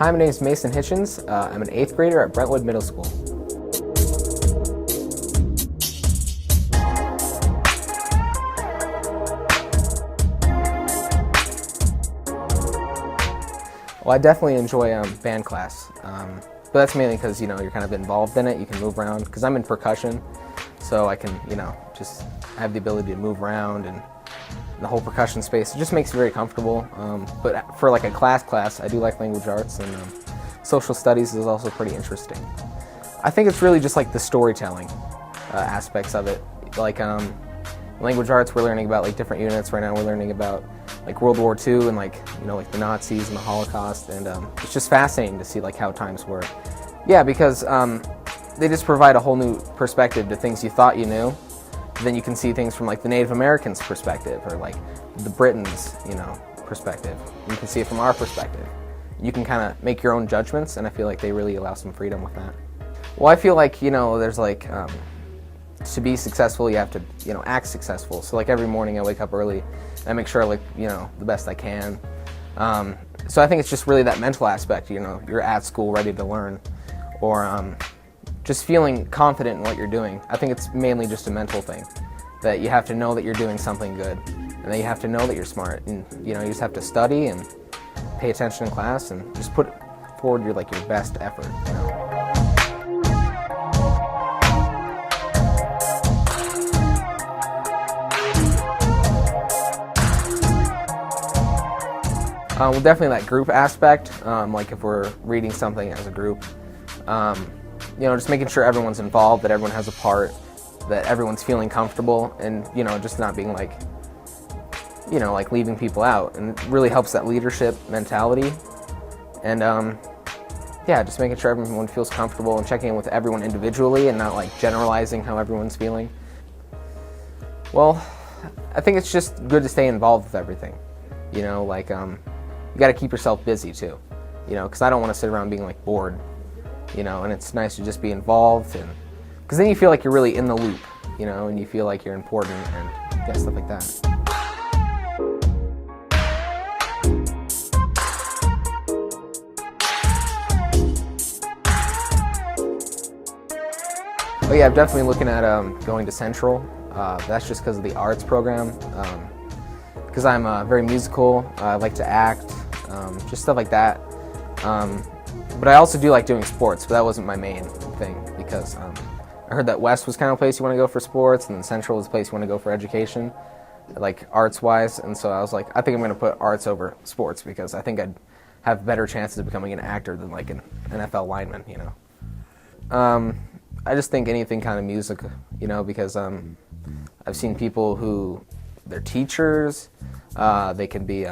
Hi, my name is Mason Hitchens. I'm an 8th grader at Brentwood Middle School. Well, I definitely enjoy band class, but that's mainly because you're kind of involved in it. You can move around because I'm in percussion, so I can just have the ability to move around and the whole percussion space. It just makes you very comfortable. But for like a class, I do like language arts, and social studies is also pretty interesting. I think it's really just like the storytelling aspects of it. Like language arts, we're learning about like different units. Right now, we're learning about like World War II and like the Nazis and the Holocaust, and it's just fascinating to see like how times were. Yeah, because they just provide a whole new perspective to things you thought you knew. Then you can see things from like the Native Americans' perspective, or like the Britons, perspective. You can see it from our perspective. You can kind of make your own judgments, and I feel like they really allow some freedom with that. Well, I feel like there's like to be successful, you have to act successful. So like every morning I wake up early, and I make sure I look the best I can. So I think it's just really that mental aspect. You're at school ready to learn, or just feeling confident in what you're doing. I think it's mainly just a mental thing, that you have to know that you're doing something good, and that you have to know that you're smart, and you just have to study and pay attention in class and just put forward your best effort. Well, definitely that group aspect. Like if we're reading something as a group. Just making sure everyone's involved, that everyone has a part, that everyone's feeling comfortable, and just not being like leaving people out. And it really helps that leadership mentality. And yeah, just making sure everyone feels comfortable and checking in with everyone individually and not like generalizing how everyone's feeling. Well, I think it's just good to stay involved with everything. You got to keep yourself busy too. Because I don't want to sit around being like bored. And it's nice to just be involved, and because then you feel like you're really in the loop, and you feel like you're important, and yeah, stuff like that. Oh yeah, I'm definitely looking at going to Central. That's just because of the arts program. Because I'm very musical, I like to act, just stuff like that. But I also do like doing sports, but that wasn't my main thing, because I heard that West was kind of a place you want to go for sports, and then Central was a place you want to go for education, like arts-wise. And so I was like, I think I'm going to put arts over sports, because I think I'd have better chances of becoming an actor than like an NFL lineman, I just think anything kind of music, because I've seen people who, they're teachers, they can be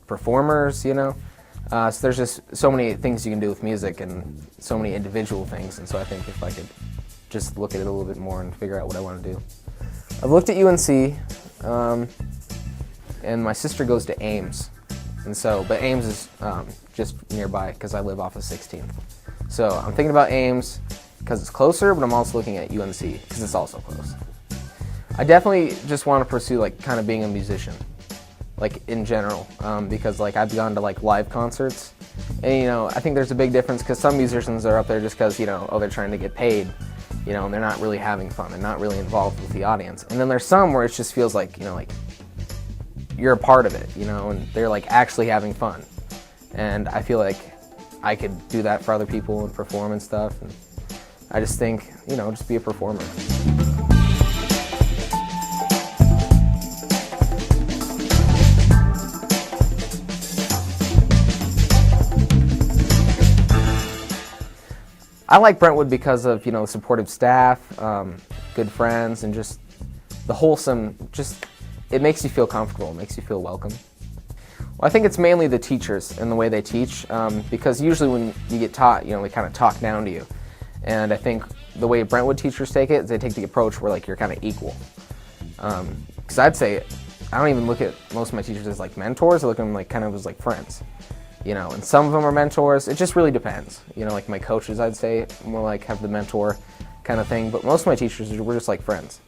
performers, so there's just so many things you can do with music, and so many individual things, and so I think if I could just look at it a little bit more and figure out what I want to do. I've looked at UNC, and my sister goes to Ames, but Ames is just nearby because I live off of 16th. So I'm thinking about Ames because it's closer, but I'm also looking at UNC because it's also close. I definitely just want to pursue kind of being a musician. In general, because I've gone to live concerts, and I think there's a big difference, because some musicians are up there just because they're trying to get paid, and they're not really having fun, they're not really involved with the audience. And then there's some where it just feels like you're a part of it, and they're actually having fun. And I feel like I could do that for other people and perform and stuff. And I just think just be a performer. I like Brentwood because of supportive staff, good friends, and just the wholesome. It makes you feel comfortable. It makes you feel welcome. Well, I think it's mainly the teachers and the way they teach, because usually when you get taught, they kind of talk down to you, and I think the way Brentwood teachers take it is they take the approach where you're kind of equal. Because I'd say I don't even look at most of my teachers as mentors. I look at them kind of as friends. And some of them are mentors. It just really depends. My coaches, I'd say, more have the mentor kind of thing. But most of my teachers, we're just friends.